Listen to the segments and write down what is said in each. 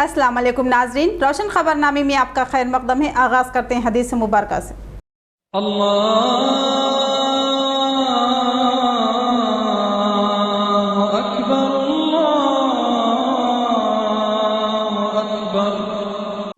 अस्सलाम वालेकुम नाजरीन, रोशन खबरनामे में आपका खैर मकदम है। आगाज करते हैं हदीस मुबारक से।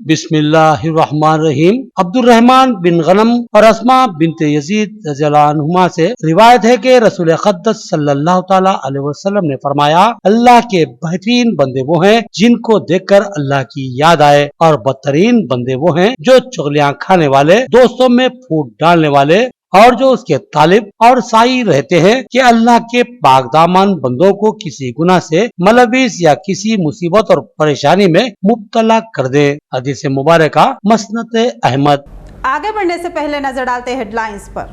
बिस्मिल्लाहिर्रहमानिर्रहीम। अब्दुर्रहमान बिन गनम और अस्मा बिनते यजीद रज़ियल्लाहु अन्हुमा से रिवायत है कि रसूल अक़दस सल्लल्लाहु तआला अलैहि वसल्लम ने फरमाया, अल्लाह के बेहतरीन बंदे वो हैं जिनको देखकर अल्लाह की याद आए, और बदतरीन बंदे वो हैं जो चुगलियां खाने वाले, दोस्तों में फूट डालने वाले और जो उसके तालिब और साई रहते हैं कि अल्लाह के पाकदामन बंदों को किसी गुनाह से मलबीस या किसी मुसीबत और परेशानी में मुब्तला कर दे। हदीस मुबारक मसनद अहमद। आगे बढ़ने से पहले नजर डालते हैं हेडलाइंस पर।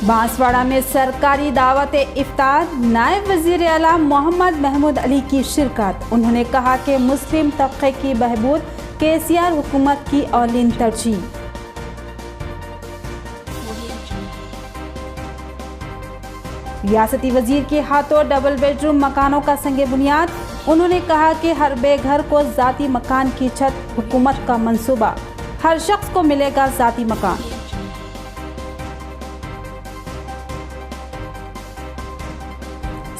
बांसवाड़ा में सरकारी दावत इफ्तार, नायब वजीर आला मोहम्मद महमूद अली की शिरकत। उन्होंने कहा कि मुस्लिम तबके की बहबूद केसीआर हुकूमत की औलीन तरजीह। रियासती वजीर के हाथों डबल बेडरूम मकानों का संगे बुनियाद। उन्होंने कहा कि हर बेघर को जाती मकान की छत, हुकूमत का मंसूबा, हर शख्स को मिलेगा जाती मकान।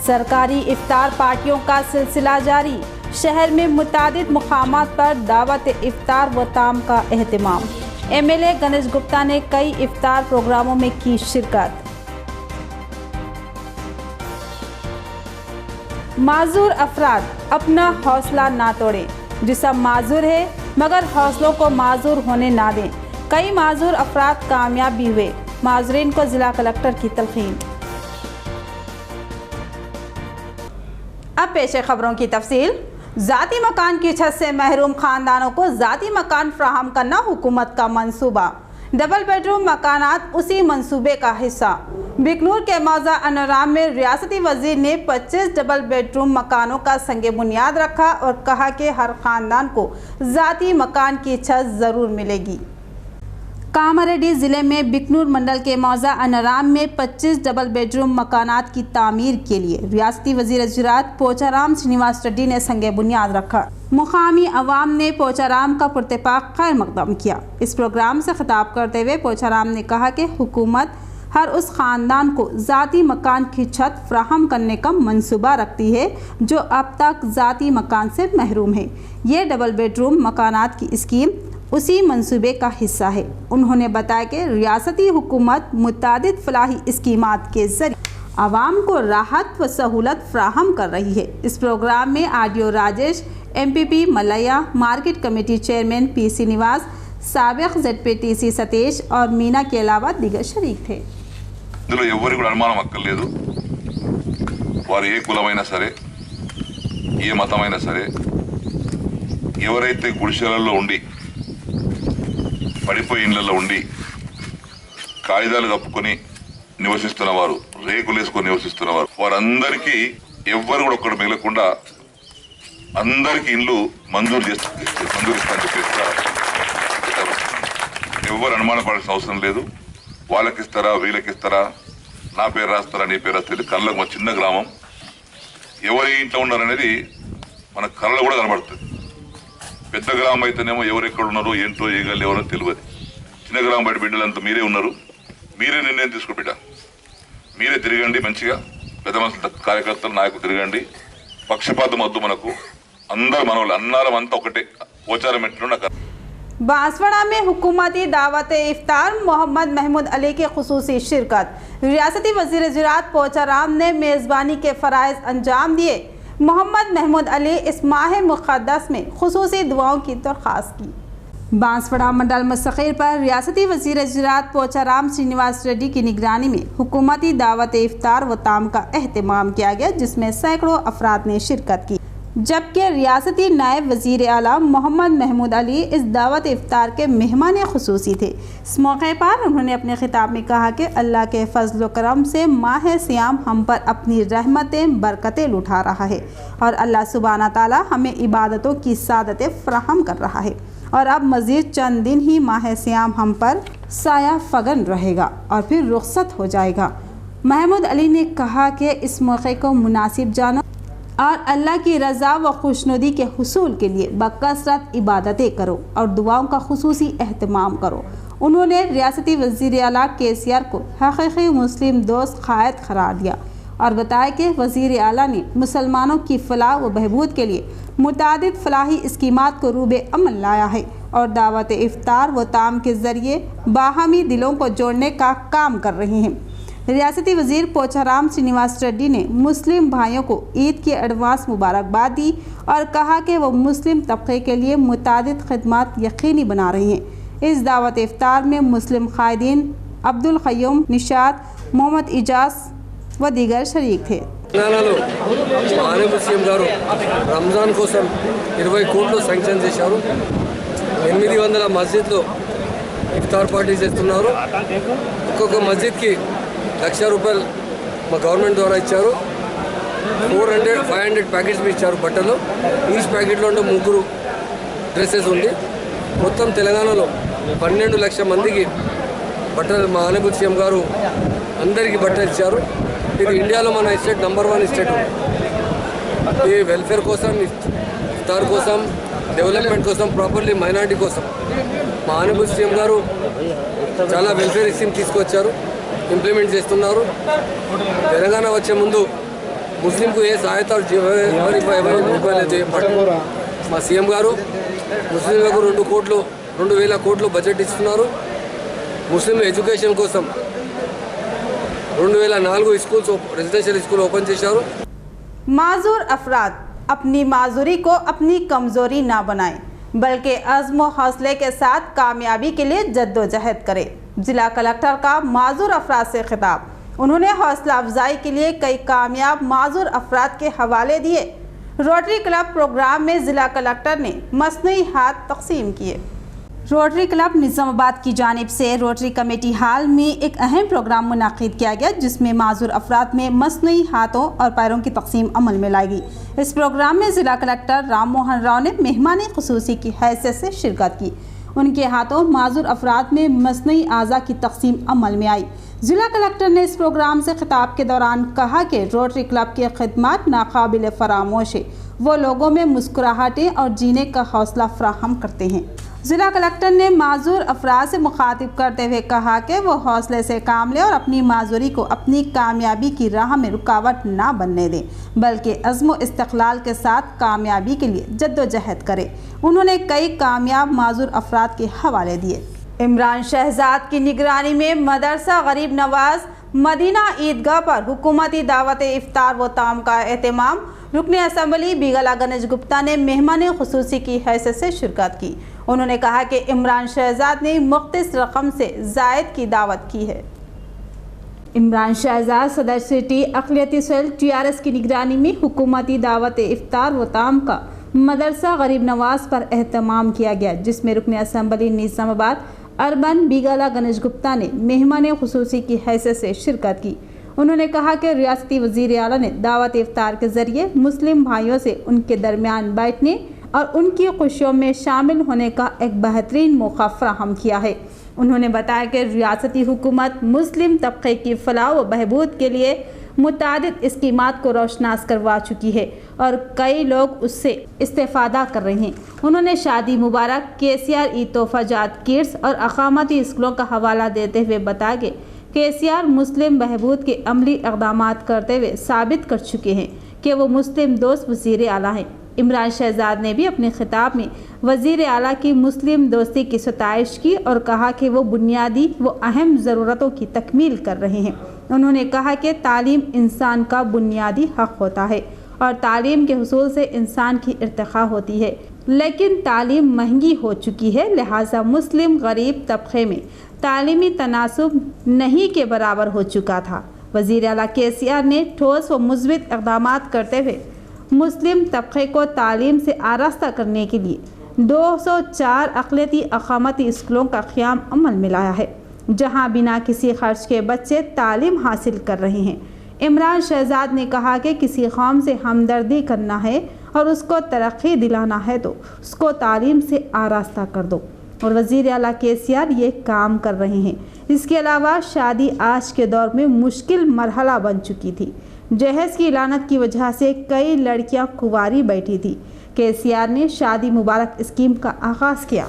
सरकारी इफ्तार पार्टियों का सिलसिला जारी, शहर में मुतादिद मुकामात पर दावत इफ्तार व ताम का एहतमाम। MLA गणेश गुप्ता ने कई इफ्तार प्रोग्रामों में की शिरकत। माजूर अफराद अपना हौसला ना तोड़ें। जिस्म माजूर है मगर हौसलों को माजूर होने ना दें। कई माजूर अफराद कामयाब भी हुए, माजूरीन को जिला कलेक्टर की तलकीन। अब पेश है खबरों की तफसील। जाती मकान की छत से महरूम खानदानों को जाती मकान फ्राहम करना हुकूमत का मंसूबा। डबल बेडरूम मकानात उसी मंसूबे का हिस्सा। बिकनूर के मौजा अनोराम में रियासती वजीर ने 25 डबल बेडरूम मकानों का संगे बुनियाद रखा और कहा कि हर खानदान को जाती मकान की छत जरूर मिलेगी। कामारेड्डी जिले में बिकनूर मंडल के मौजा अनोराम में 25 डबल बेडरूम मकानात की तामीर के लिए रियासती वजीर ज़राअत पोचाराम श्रीनिवास रेड्डी ने संगे बुनियाद रखा। मुकामी अवाम ने पोचाराम का पुरतपाक खैर मकदम किया। इस प्रोग्राम से खिताब करते हुए पोचाराम ने कहा कि हुकूमत हर उस ख़ानदान को ज़ाती मकान की छत फ्राहम करने का मंसूबा रखती है जो अब तक ज़ाती मकान से महरूम है। ये डबल बेडरूम मकानात की स्कीम उसी मंसूबे का हिस्सा है। उन्होंने बताया कि रियासती हुकूमत मुतादिद फलाही स्कीमात के जरिए आवाम को राहत व सहूलत फ्राहम कर रही है। इस प्रोग्राम में RDO Rajesh, MPP Malaiya, market committee chairman PC निवास, साबिक ZPTC सतीश और मीना के अलावा दीगर शरीक थे। ఎవరికి కూడా అనుమానం అక్కర్లేదు. వారు ఏ కులమైనా సరే, ఏ మతమైనా సరే, ఎవరైతే గుడిసెలలో ఉండి, పడిపోయి ఇళ్లలో ఉండి, కాగితాలు కప్పుకొని నివసిస్తున్నవారు, రేకులేసుకొని నివసిస్తున్నవారు, వారందరికీ ఎవ్వరు కూడా ఒక్కడు మిగలకుండా అందరికీ ఇల్లు మంజూరిస్తానని చెప్పేసి ఎవ్వరు అనుమానం పడాల్సిన అవసరం లేదు. వాళ్ళకిస్తారా, వీళ్ళకిస్తారా, నా పేరు రాస్తారా, నీ పేరు రాస్తారు, కళ్ళకు మా చిన్న గ్రామం, ఎవరి ఇంట్లో ఉన్నారనేది మన కళ్ళలో కూడా కనబడుతుంది. పెద్ద గ్రామం అయితేనేమో ఎవరెక్కడ ఉన్నారో ఏంటో ఏగలు ఎవరో తెలియదు. చిన్న గ్రామం బయట బిడ్డలంతా మీరే ఉన్నారు. మీరే నిర్ణయం తీసుకో బిడ్డ, మీరే తిరగండి మంచిగా. పెద్ద మనుషులు, కార్యకర్తలు, నాయకులు తిరగండి. పక్షపాతం వద్దు మనకు. అందరూ మనవాళ్ళు, అన్నారం అంతా ఒకటే. పోచారం ఎట్లు నాకు बांसवाड़ा में हुकूमती दावत इफ्तार, मोहम्मद महमूद अली की खुसूसी शिरकत। रियासती वजीर ज़राअत पोचाराम ने मेज़बानी के फ़राइज़ अंजाम दिए। मोहम्मद महमूद अली इस माह मुक़द्दस में खुसूसी दुआओं की दरख्वास्त की। बांसवाड़ा मंडल मुस्तक़िल पर रियासती वजीर ज़राअत पोचाराम श्रीनिवास रेड्डी की निगरानी में हुकूमती दावत इफ्तार व ताम का एहतमाम किया गया, जिसमें सैकड़ों अफराद ने शिरकत की। जबकि रियासती नायब वज़ीर आला मोहम्मद महमूद अली इस दावत इफ्तार के मेहमान खुसूसी थे। इस मौके पर उन्होंने अपने खिताब में कहा कि अल्लाह के फजल करम से माह सियाम हम पर अपनी रहमतें बरकतें लुटा रहा है और अल्लाह सुब्हाना ताला हमें इबादतों की सादतें फ़राहम कर रहा है और अब मज़ीद चंद दिन ही माह सियाम हम पर साया फगन रहेगा और फिर रुखसत हो जाएगा। महमूद अली ने कहा कि इस मौके को मुनासिब जाना और अल्लाह की रज़ा व खुशनुदी के हुसूल के लिए बकसरत इबादतें करो और दुआओं का खुसूसी एहतमाम करो। उन्होंने रियासती वज़ीर आला KCR को हकीकी मुस्लिम दोस्त क़ायद करार दिया और बताया कि वज़ीर आला ने मुसलमानों की फलाह व बहबूद के लिए मुतादिद फलाही स्कीमात को रूबे अमल लाया है और दावत इफ्तार व ताम के ज़रिए बाहमी दिलों को जोड़ने का काम कर रहे हैं। रियासती वज़ीर पोचाराम श्रीनिवास रेड्डी ने मुस्लिम भाइयों को ईद की एडवांस मुबारकबाद दी और कहा कि वो मुस्लिम तबके के लिए मुतादिद खिदमात यकीनी बना रहे हैं। इस दावत इफ्तार में मुस्लिम कायदीन अब्दुल क़य्यूम निशात, मोहम्मद इजाज़ व दीगर शरीक थे। తెలంగాణలో మానవ సీఎం గారు రంజాన్ కోసం 20 కోట్లు శాంక్షన్ చేశారు। 800 మస్జిద్లో ఇఫ్తార్ పార్టీ చేస్తున్నారు। ఒక్కొక్క మస్జిద్కి ₹1,00,000 మా గవర్నమెంట్ ద్వారా ఇచ్చారు। 500 ప్యాకెట్స్ ఇచ్చారు బట్టలు। ఈచ్ ప్యాకెట్లో 3 డ్రెస్సెస్ ఉంది। మొత్తం తెలంగాణలో 12 లక్షల మందికి బట్టలు మా ఆనబుల్ సీఎం గారు అందరికీ బట్టలు ఇచ్చారు। ఇది ఇండియాలో మన స్టేట్ నంబర్ 1 స్టేట్ ఈ వెల్ఫేర్ కోసం, ఇఫ్తార్ కోసం, డెవలప్మెంట్ కోసం, ప్రాపర్లీ మైనారిటీ కోసం మా ఆనబుల్ సీఎం గారు చాలా వెల్ఫేర్ స్కీమ్ తీసుకొచ్చారు, ఇంప్లిమెంట్ చేస్తున్నారు। తెలంగాణ వచ్చే ముందు ముస్లింకు ఏ సహాయతలు ఇవ్వలేదు। మా సీఎం గారు ముస్లింలకు 2,000 కోట్లు బడ్జెట్ ఇస్తున్నారు। ముస్లిం ఎడ్యుకేషన్ కోసం 2004 स्कूल्स रेजिडेंशियल स्कूल ओपन చేశారు। माजूर अफराद अपनी माजूरी को अपनी कमज़ोरी ना बनाएं, बल्कि अज़्म व हौसले के साथ कामयाबी के लिए जद्दोजहद करें। ज़िला कलेक्टर का माजूर अफराद से खिताब। उन्होंने हौसला अफजाई के लिए कई कामयाब माजूर अफराद के हवाले दिए। रोटरी क्लब प्रोग्राम में ज़िला कलेक्टर ने मसनूई हाथ तकसीम किए। रोटरी क्लब निज़ामाबाद की जानिब से रोटरी कमेटी हाल में एक अहम प्रोग्राम मुनाकिद किया गया, जिसमें माजूर अफराद में मसनूई हाथों और पैरों की तकसीम अमल में लाई गई। इस प्रोग्राम में ज़िला कलेक्टर राम मोहन राव ने मेहमान खुसूसी की हैसियत से शिरकत की। उनके हाथों माजूर अफराद में मसनूई आज़ा की तकसीम अमल में आई। ज़िला कलेक्टर ने इस प्रोग्राम से खिताब के दौरान कहा कि रोटरी क्लब की खिदमत नाकाबिल फरामोश है। वो लोगों में मुस्कुराहटें और जीने का हौसला फराहम करते हैं। ज़िला कलेक्टर ने माजूर अफराद से मुखातिब करते हुए कहा कि वो हौसले से काम लें और अपनी माजूरी को अपनी कामयाबी की राह में रुकावट ना बनने दें, बल्कि अज़्म इस्तक़लाल के साथ कामयाबी के लिए जद्दोजहद करें। उन्होंने कई कामयाब माजूर अफराद के हवाले दिए। इमरान शहजाद की निगरानी में मदरसा गरीब नवाज मदीना ईदगाह पर हुकूमती दावत इफ्तार व ताम का एहतमाम। रुकन असम्बली बिगला गणेश गुप्ता ने मेहमान खुसूसी की हैसियत से शिरकत की। उन्होंने कहा कि इमरान शहजाद ने मुख्तस रकम से जायद की दावत की है। इमरान शहजाद सदर सिटी अक़लियती सेल TRS की निगरानी में हुकूमती दावत इफ्तार व ताम का मदरसा गरीब नवाज पर एहतमाम किया गया, जिसमें रुकन असम्बली निज़ामाबाद अर्बन बिगला गणेश गुप्ता ने मेहमान खुसूसी की हैसियत से शिरकत की। उन्होंने कहा कि रियासती वज़ीर आला ने दावत इफ्तार के ज़रिए मुस्लिम भाइयों से उनके दरमियान बैठने और उनकी खुशियों में शामिल होने का एक बेहतरीन मौका फराहम किया है। उन्होंने बताया कि रियासती हुकूमत मुस्लिम तबके की फलाह व बहबूद के लिए मुतादिद स्कीमात को रोशनास करवा चुकी है और कई लोग उससे इस्तेफादा कर रहे हैं। उन्होंने शादी मुबारक, KCR ई तोहफ़ाजात किट्स और अक़ामती स्कूलों का हवाला देते हुए बताया कि KCR मुस्लिम बहबूद के अमली इक़दामात करते हुए साबित कर चुके हैं कि वो मुस्लिम दोस्त वज़ीर आला हैं। इमरान शहजाद ने भी अपने खिताब में वज़ीर आला की मुस्लिम दोस्ती की सताइश की और कहा कि वो बुनियादी व अहम ज़रूरतों की तकमील कर रहे हैं। उन्होंने कहा कि तालीम इंसान का बुनियादी हक़ होता है और तालीम के हुसूल से इंसान की इर्तिक़ा होती है, लेकिन तालीम महंगी हो चुकी है, लिहाजा मुस्लिम गरीब तबके में तालीमी तनासुब नहीं के बराबर हो चुका था। वज़ीर आला KCR ने ठोस व मुस्बित इक़दामात करते हुए मुस्लिम तबके को तालीम से आरास्ता करने के लिए 204 अक़लियती अक़ामती स्कूलों का क़याम अमल में लाया है, जहां बिना किसी खर्च के बच्चे तालीम हासिल कर रहे हैं। इमरान शहजाद ने कहा कि किसी कौम से हमदर्दी करना है और उसको तरक्की दिलाना है तो उसको तालीम से आरास्ता कर दो, और वज़ीर आला KCR ये काम कर रहे हैं। इसके अलावा शादी आज के दौर में मुश्किल मरहला बन चुकी थी। जहेज की लानत की वजह से कई लड़कियां कुंवारी बैठी थी। केसीआर ने शादी मुबारक स्कीम का आगाज़ किया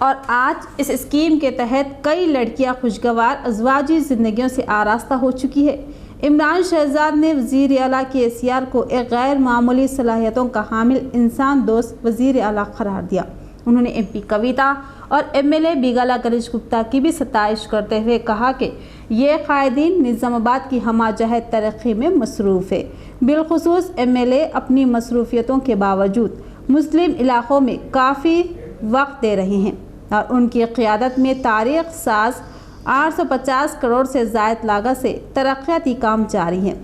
और आज इस स्कीम के तहत कई लड़कियां खुशगवार अज़वाजी ज़िंदगियों से आरास्ता हो चुकी है। इमरान शहजाद ने वज़ीर आला केसीआर को एक गैर मामूली सलाहियतों का हामिल इंसान दोस्त वज़ीर आला करार दिया। उन्होंने एमपी कविता और एमएलए बिगाला गणेश गुप्ता की भी सताइश करते हुए कहा कि ये कायदीन निज़ामाबाद की हमाजहत तरक्की में मसरूफ़ है। बिलखुसूस एमएलए अपनी मसरूफियतों के बावजूद मुस्लिम इलाक़ों में काफ़ी वक्त दे रहे हैं और उनकी क़ियादत में तारीख़ साज 850 करोड़ से ज़ायद लागत से तरक्याती काम जारी हैं।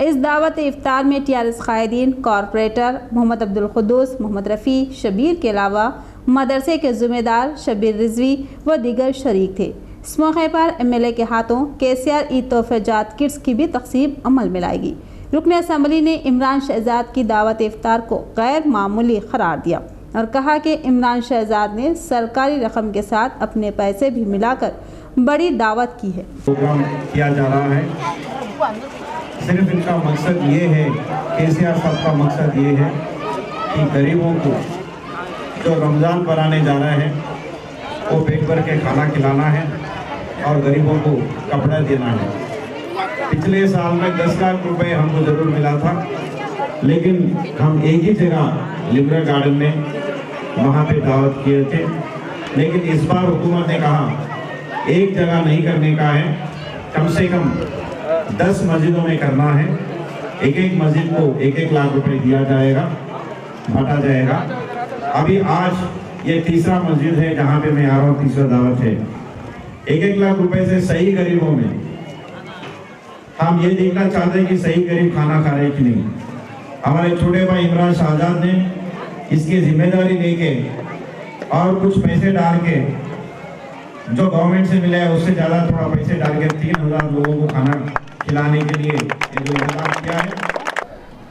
इस दावत इफ्तार में टीआरएस कायदीन, कॉरपोरेटर मोहम्मद अब्दुल कुद्दूस, मोहम्मद रफ़ी, शबीर के अलावा मदरसे के ज़िम्मेदार शबीर रिजवी व दीगर शरीक थे। इस मौके पर एमएलए के हाथों केसीआर ईद तोहफ़ेजात किट्स की भी तकसीम अमल में लाएगी। रुकन असम्बली ने इमरान शहजाद की दावत इफ्तार को गैर मामूली करार दिया और कहा कि इमरान शहजाद ने सरकारी रकम के साथ अपने पैसे भी मिलाकर बड़ी दावत की है। प्रोग्राम किया जा रहा है, सिर्फ इनका मकसद ये है, केसीआर साहब का मकसद ये है कि गरीबों को जो रमज़ान पर आने जा रहे हैं वो पेट भर के खाना खिलाना है और गरीबों को कपड़ा देना है। पिछले साल में 10 लाख रुपए हमको ज़रूर मिला था, लेकिन हम एक ही जगह लिबरल गार्डन में वहाँ पे दावत किए थे। लेकिन इस बार हुकूमत ने कहा एक जगह नहीं करने का है, कम से कम 10 मस्जिदों में करना है। एक एक मस्जिद को 1-1 लाख रुपए दिया जाएगा, बांटा जाएगा। अभी आज ये तीसरा मस्जिद है जहाँ पे मैं आ रहा हूँ, तीसरा दावत है। 1-1 लाख रुपए से सही गरीबों में हम ये देखना चाहते हैं कि सही गरीब खाना खा रहे कि नहीं। हमारे छोटे भाई इमरान शहजाद ने इसकी जिम्मेदारी लेके और कुछ पैसे डाल के जो गवर्नमेंट से मिला है उससे ज़्यादा थोड़ा पैसे डाल के 3000 लोगों को खाना खिलाने के लिए जो इंतजाम किया है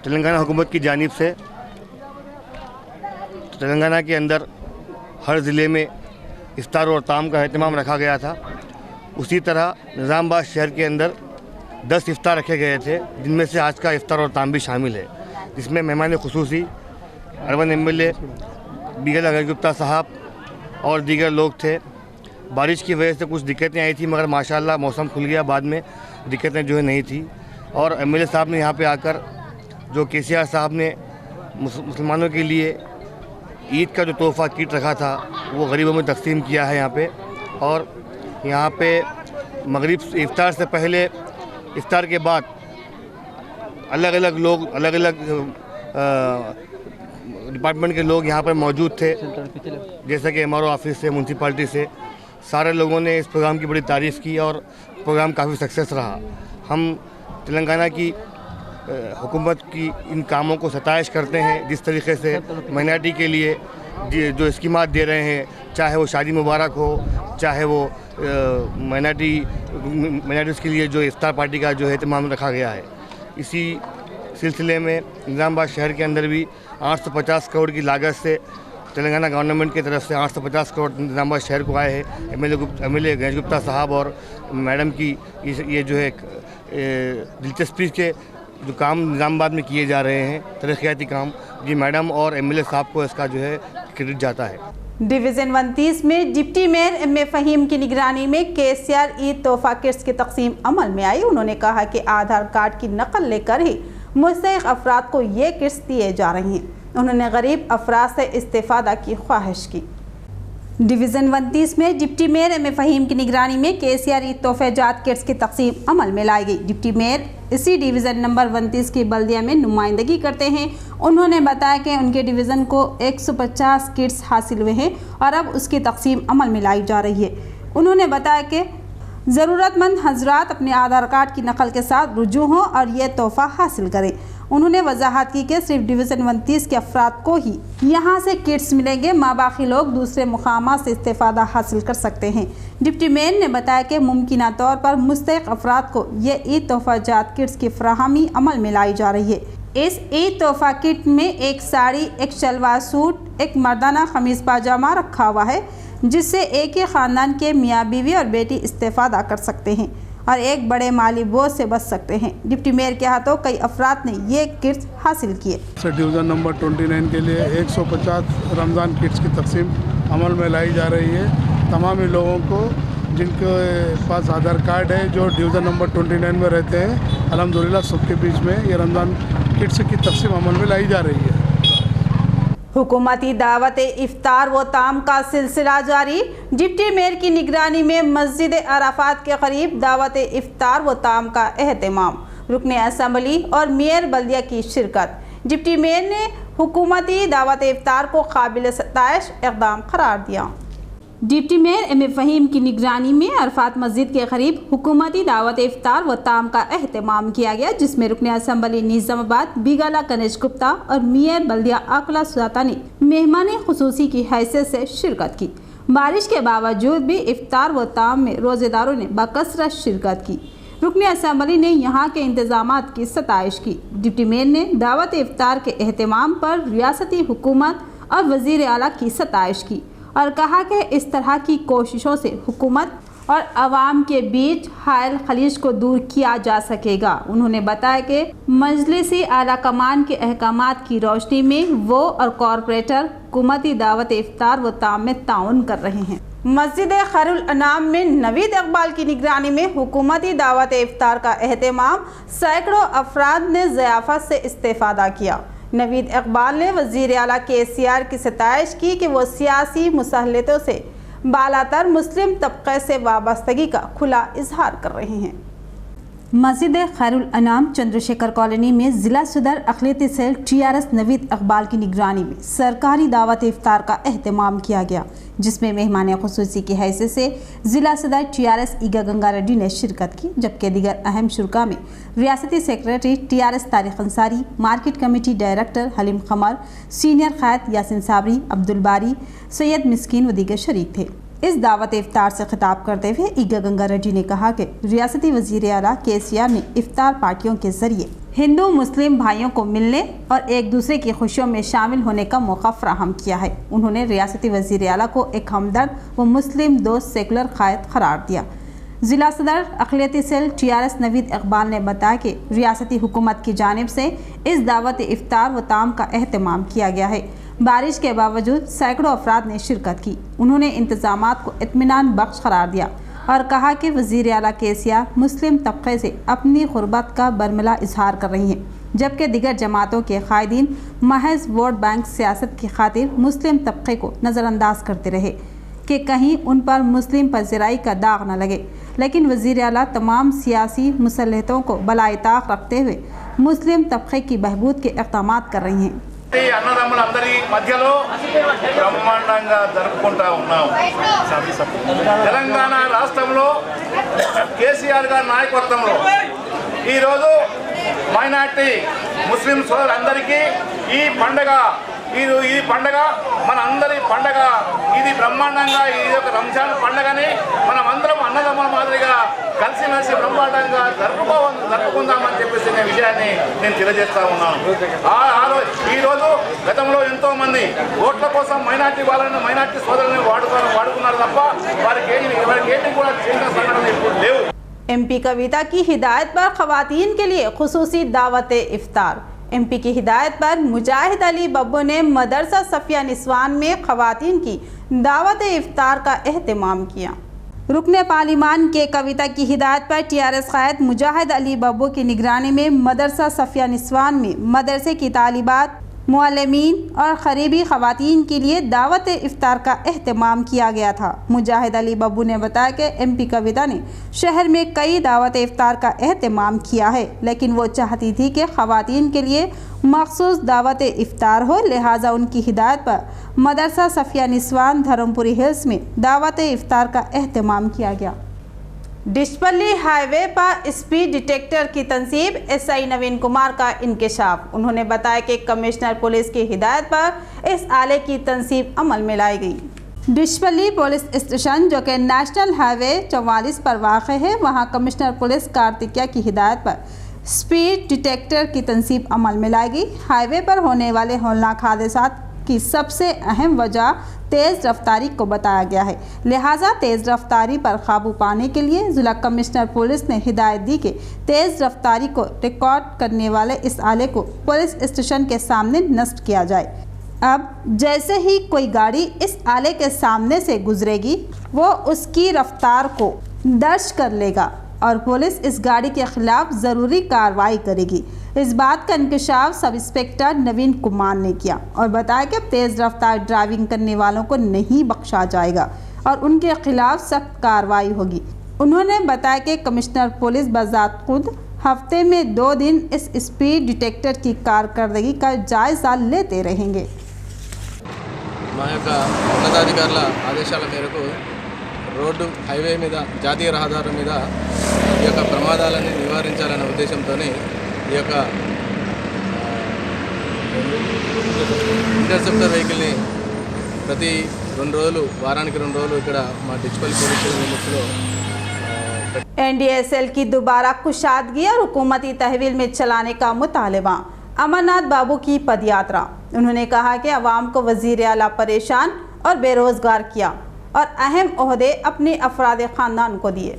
तेलंगाना हुकूमत की जानिब से। तेलंगाना के अंदर हर ज़िले में इफ्तार और ताम का एहतमाम रखा गया था। उसी तरह निज़ामाबाद शहर के अंदर 10 इफ्तार रखे गए थे, जिनमें से आज का इफ्तार और ताम भी शामिल है, जिसमें मेहमान खुसूसी अर्बन एमएलए बिगाला गणेश गुप्ता साहब और दीगर लोग थे। बारिश की वजह से कुछ दिक्कतें आई थी, मगर माशाल्लाह मौसम खुल गया, बाद में दिक्कतें जो है नहीं थी। और एमएलए साहब ने यहाँ पे आकर जो केसीआर साहब ने मुसलमानों के लिए ईद का जो तोहफ़ा किट रखा था वो गरीबों में तकसीम किया है यहाँ पे। और यहाँ पे मगरिब इफ्तार से पहले, इफ्तार के बाद अलग अलग लोग, अलग अलग डिपार्टमेंट के लोग यहाँ पर मौजूद थे, जैसे कि एमआरओ ऑफिस से, म्यूनसिपाल्टी से। सारे लोगों ने इस प्रोग्राम की बड़ी तारीफ़ की और प्रोग्राम काफ़ी सक्सेस रहा। हम तेलंगाना की हुकूमत की इन कामों को सताइश करते हैं, जिस तरीके से माइनॉरिटी के लिए जो स्कीमात दे रहे हैं, चाहे वो शादी मुबारक हो, चाहे वो माइनॉरिटीज़ के लिए जो इफ्तार पार्टी का जो एहतमाम रखा गया है। इसी सिलसिले में निज़ामाबाद शहर के अंदर भी 850 करोड़ की लागत से तेलंगाना गवर्नमेंट की तरफ से 850 करोड़ निज़ामाबाद शहर को आए हैं। एमएलए गणेश गुप्ता साहब और मैडम की ये जो है दिलचस्पी के जो काम निज़ामाबाद में किए जा रहे हैं, तरक्याती काम, जी मैडम और एमएलए साहब को इसका जो है क्रेडिट जाता है। डिवीज़न 29 में डिप्टी मेयर एम.ए. फ़हीम की निगरानी में केसीआर ईद तोहफ़ा किट्स की तकसीम अमल में आई। उन्होंने कहा कि आधार कार्ड की नकल लेकर ही मुस्तहिक़ अफराद को ये किट्स दिए जा रहे हैं। उन्होंने गरीब अफराद से इस्तेफ़ादा की ख्वाहिश की। डिवीज़न 29 में डिप्टी मेयर एम.ए. फ़हीम की निगरानी में केसीआर ईद तोहफ़ेजात किट्स की तकसीम अमल में लाई गई। डिप्टी मेयर इसी डिवीज़न नंबर 29 की बल्दिया में नुमाइंदगी करते हैं। उन्होंने बताया कि उनके डिवीज़न को 150 किट्स हासिल हुए हैं और अब उसकी तकसीम अमल में लाई जा रही है। उन्होंने बताया कि ज़रूरतमंद हजरात अपने आधार कार्ड की नकल के साथ रुजू हों और ये तोहफ़ा हासिल करें। उन्होंने वजाहत की कि सिर्फ डिवीज़न 29 के अफराद को ही यहाँ से किट्स मिलेंगे, बाकी लोग दूसरे मुकामात से इस्तेफ़ादा हासिल कर सकते हैं। डिप्टी मेयर ने बताया कि मुमकिना तौर पर मुस्तहिक़ अफराद को ये ईद तोहफ़ाजात किट्स की फराहमी अमल में लाई जा रही है। इस ईद तोहफ़ा किट में एक साड़ी, एक शलवार सूट, एक मर्दाना खमीज़ पाजामा रखा हुआ है, जिससे एक ही ख़ानदान के मियाँ बीवी और बेटी इस्तेफ़ादा कर सकते हैं। और एक बड़े माली बोझ से बच सकते हैं। डिप्टी मेयर के हाथों कई अफराद ने ये किट्स हासिल किए। डिवीज़न नंबर 29 के लिए 150 रमज़ान किट्स की तकसीम अमल में लाई जा रही है। तमाम लोगों को जिनके पास आधार कार्ड है, जो डिवीज़न नंबर 29 में रहते हैं, अल्हम्दुलिल्लाह सबके बीच में ये रमज़ान किट्स की तकसीम अमल में लाई जा रही है। हुकूमती दावत इफ्तार व ताम का सिलसिला जारी। डिप्टी मेयर की निगरानी में मस्जिद अराफात के करीब दावत इफ्तार व ताम का एहतमाम। रुकने असम्बली और मेयर बल्दिया की शिरकत। डिप्टी मेयर ने हुकूमती दावत इफ्तार को काबिल सताइश इक़दाम करार दिया। डिप्टी मेयर एम फ़हीम की निगरानी में अरफात मस्जिद के करीब हुकूमती दावत इफ्तार व ताम का एहतमाम किया गया, जिसमें रुकने असम्बली निज़ामाबाद बिगाला गणेश गुप्ता और मेयर बल्दिया आकला सुजाता ने मेहमान खुसूसी की हैसियत से शिरकत की। बारिश के बावजूद भी इफ्तार व ताम में रोज़ेदारों ने बकसरत शिरकत की। रुकने असम्बली ने यहाँ के इंतजामात की सताइश की। डिप्टी मेयर ने दावत इफ्तार के एहतमाम पर रियासती हुकूमत और वज़ीर आला की सताइश की और कहा कि इस तरह की कोशिशों से हुकूमत और अवाम के बीच हायल खलीज को दूर किया जा सकेगा। उन्होंने बताया कि मजलिसी आला कमान के अहकामात की रोशनी में वो और कॉरपोरेटर हुकूमती दावत इफ्तार व ताम में ताउन कर रहे हैं। मस्जिद खैरुल अनाम में नवीद इकबाल की निगरानी में हुकूमती दावत इफ्तार का एहतमाम। सैकड़ों अफराद ने ज़ियाफ़त से इस्तेफ़ादा किया। नवीद इकबाल ने वज़ीर आला KCR की सताइश की कि वो सियासी मुसलहतों से बालातर मुस्लिम तबक़े से वाबस्तगी का खुला इजहार कर रहे हैं। मस्जिद खैरुल अनाम चंद्रशेखर कॉलोनी में ज़िला सदर अक़लियती सेल TRS नवीद इकबाल की निगरानी में सरकारी दावत इफ्तार का एहतमाम किया गया, जिसमें मेहमान खुसूसी की हैसियत से ज़िला सदर TRS ईगा गंगा रेड्डी ने शिरकत की, जबकि दीगर अहम शुरा में रियासती secretary TRS Tariq Ansari, market committee director Haleem Qamar, senior क़ायद यासिन साबरी, अब्दुल बारी, सैयद मिस्कीन व दीगर शरीक थे। इस दावत इफ्तार से खिताब करते हुए ईगा गंगा रेड्डी ने कहा कि रियासती वज़ीर आला KCR ने इफ्तार पार्टियों के जरिए हिंदू मुस्लिम भाइयों को मिलने और एक दूसरे की खुशियों में शामिल होने का मौका फराहम किया है। उन्होंने रियासती वज़ीर आला को एक हमदर्द व मुस्लिम दोस्त सेकुलर क़ायद करार दिया। ज़िला सदर अक़लियती सेल TRS नवीद इकबाल ने बताया कि रियासती हुकूमत की जानिब से इस दावत इफ्तार व ताम का एहतमाम किया गया है। बारिश के बावजूद सैकड़ों अफराद ने शिरकत की। उन्होंने इंतज़ामात को इत्मीनान बख्श करार दिया और कहा कि वज़ीर आला KCR मुस्लिम तबक़े से अपनी ग़ुरबत का बरमला इजहार कर रही हैं, जबकि दिगर जमातों के कायदीन महज वोट बैंक सियासत की खातिर मुस्लिम तबक़े को नज़रअंदाज करते रहे कि कहीं उन पर मुस्लिम पज़िराई का दाग न लगे। लेकिन वज़ीर आला तमाम सियासी मुसलहतों को बलाए ताक़ रखते हुए मुस्लिम तबक़े की बहबूद के इक़दाम कर रही हैं। అన్నదమ్ములందరి మధ్యలో బ్రహ్మాండంగా జరుపుకుంటా ఉన్నాం। తెలంగాణ రాష్ట్రంలో KCR గారి నాయకత్వంలో ఈరోజు మైనార్టీ ముస్లిం సోదరులందరికీ ఈ పండగ మన అందరి పండగ। ఇది బ్రహ్మాండంగా ఇది ఒక రంజాన్ పండగని మనమందరం అన్నదమ్ముల మాదిరిగా కలిసిమెలిసి బ్రహ్మాండంగా జరుపుకుందామని చెప్పేసి నేను విషయాన్ని నేను తెలియజేస్తా ఉన్నాను। ఈరోజు గతంలో ఎంతో మంది ఓట్ల కోసం మైనార్టీ సోదరులను వాడుకున్నారు తప్ప వారికి ఏమి కూడా చేసిన సంఘటనలు ఇప్పుడు లేవు। MP कविता की हिदायत पर ख़वातीन के लिए खुसूसी दावत इफ्तार। MP की हिदायत पर मुजाहिद अली बब्बू ने मदरसा सफिया निस्वान में ख़वातीन की दावत इफ्तार का एहतमाम किया। रुकने पार्लिमान के कविता की हिदायत पर TRS क़ायद मुजाहिद अली बब्बू की निगरानी में मदरसा सफिया निस्वान में मदरसे की तालिबात, मुअल्लिमीन और क़रीबी ख़वातीन के लिए दावत इफ्तार का एहतमाम किया गया था। मुजाहिद अली बब्बू ने बताया कि MP कविता ने शहर में कई दावत इफ्तार का एहतमाम किया है, लेकिन वो चाहती थी कि ख़वातीन के लिए मखसूस दावत इफ्तार हो, लिहाजा उनकी हिदायत पर मदरसा सफिया निस्वान धर्मपुरी हिल्स में दावत इफ्तार का एहतमाम किया गया। डिशपल्ली हाईवे पर स्पीड डिटेक्टर की तंसीब, SI नवीन कुमार का इंकशाफ। उन्होंने बताया कि कमिश्नर पुलिस की हिदायत पर इस आले की तंसीब अमल में लाई गई। डिशपल्ली पुलिस स्टेशन जो कि नेशनल हाईवे 44 पर वाक़ है, वहां कमिश्नर पुलिस कार्तिकिया की हिदायत पर स्पीड डिटेक्टर की तंसीब अमल में लाई गई। हाईवे पर होने वाले हौलनाक हादसात की सबसे अहम वजह तेज़ रफ्तारी को बताया गया है। लिहाजा तेज़ रफ्तारी पर काबू पाने के लिए जिला कमिश्नर पुलिस ने हिदायत दी कि तेज़ रफ्तारी को रिकॉर्ड करने वाले इस आले को पुलिस स्टेशन के सामने नष्ट किया जाए। अब जैसे ही कोई गाड़ी इस आले के सामने से गुजरेगी वो उसकी रफ्तार को दर्ज कर लेगा और पुलिस इस गाड़ी के खिलाफ ज़रूरी कार्रवाई करेगी। इस बात का इंकशाफ सब इंस्पेक्टर नवीन कुमार ने किया और बताया कि तेज़ रफ्तार ड्राइविंग करने वालों को नहीं बख्शा जाएगा और उनके खिलाफ सख्त कार्रवाई होगी। उन्होंने बताया कि कमिश्नर पुलिस बजात खुद हफ्ते में 2 दिन इस स्पीड डिटेक्टर की कारकर्दगी का जायज़ा लेते रहेंगे। మా యొక్క ఉన్నతాధికారుల ఆదేశాల మేరకు రోడ్డు హైవే మీద జాతీయ రహదారుల మీద ఈ యొక్క ప్రమాదాలను నివారించాలనే ఉద్దేశంతోనే ఈ యొక్క ఇంటర్సెప్టర్ వెహికల్ని ప్రతి 2 రోజులు వారానికి 2 రోజులు ఇక్కడ మా డిచ్పల్లి పోలీస్ స్టేషన్ లిమిట్స్లో NDSL की दोबारा कुशादगी और हुकूमती तहवील में चलाने का मुतालबा। अमरनाथ बाबू की पदयात्रा। उन्होंने कहा कि अवाम को वज़ीर आला परेशान और बेरोज़गार किया और अहम ओहदे अपने अफराद ख़ानदान को दिए।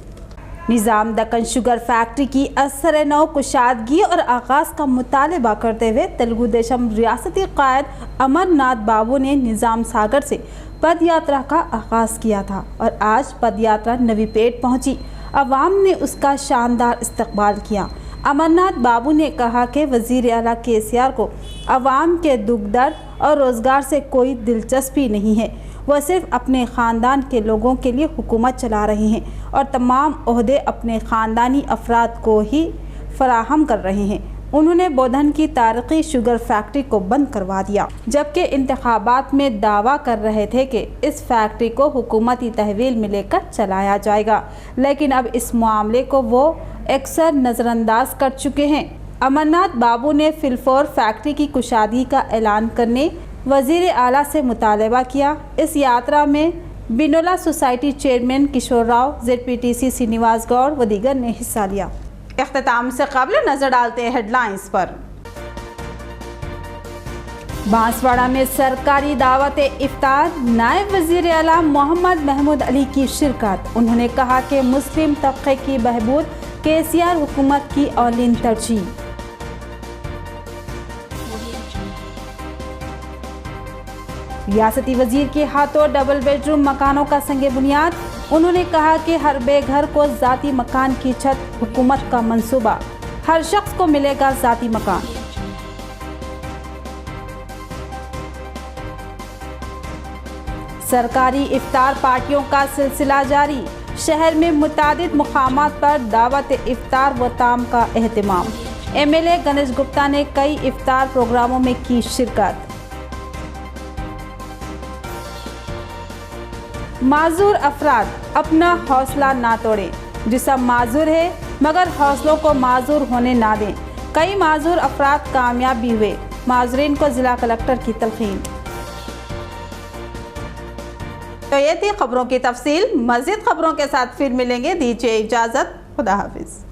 निज़ाम दक्कन शुगर फैक्ट्री की असर नौ कुशादगी और आगाज़ का मुतालबा करते हुए तेलुगु देशम रियासती कायद अमरनाथ बाबू ने निज़ाम सागर से पद यात्रा का आगाज़ किया था और आज पद यात्रा नवीपेट पहुंची। अवाम ने उसका शानदार इस्तकबाल किया। अमरनाथ बाबू ने कहा कि वज़ीर आला KCR को अवाम के दुख दर्द और रोज़गार से कोई दिलचस्पी नहीं है। वह सिर्फ अपने ख़ानदान के लोगों के लिए हुकूमत चला रहे हैं और तमाम ओहदे अपने ख़ानदानी अफराद को ही फराहम कर रहे हैं। उन्होंने बोधन की तारीख़ी शुगर फैक्ट्री को बंद करवा दिया, जबकि इंतखाबात में दावा कर रहे थे कि इस फैक्ट्री को हुकूमती तहवील में लेकर चलाया जाएगा, लेकिन अब इस मामले को वो अक्सर नज़रअंदाज कर चुके हैं। अमरनाथ बाबू ने फिलफोर फैक्ट्री की कुशादगी का ऐलान करने वज़ीर आला से मुतालबा किया। इस यात्रा में बिनोला सोसाइटी चेयरमैन किशोर राव, ZPTC श्रीनिवास गौड़ व दीगर ने हिस्सा लिया। इख्तिताम से कबल नजर डालते हैं हेडलाइंस पर। बांसवाड़ा में सरकारी दावत इफ्तार, नायब वज़ीर आला मोहम्मद महमूद अली की शिरकत। उन्होंने कहा कि मुस्लिम तबके की बहबूद KCR हुकूमत की औलीन तरजीह। रियासती वजीर के हाथों डबल बेडरूम मकानों का संगे बुनियाद। उन्होंने कहा कि हर बेघर को ज़ाती मकान की छत, हुकूमत का मंसूबा, हर शख्स को मिलेगा ज़ाती मकान। सरकारी इफ्तार पार्टियों का सिलसिला जारी। शहर में मुतादिद मुकामात पर दावत इफ्तार व ताम का एहतमाम। MLA गणेश गुप्ता ने कई इफ्तार प्रोग्रामों में की शिरकत। माजूर अफराद अपना हौसला ना तोड़ें। जिस्म माजूर है मगर हौसलों को माजूर होने ना दें। कई माजूर अफराद कामयाब भी हुए। माजूरीन को जिला कलेक्टर की तलकीन। तो ये थी खबरों की तफसील। मज़ीद खबरों के साथ फिर मिलेंगे। दीजिए इजाज़त। खुदा हाफिज़।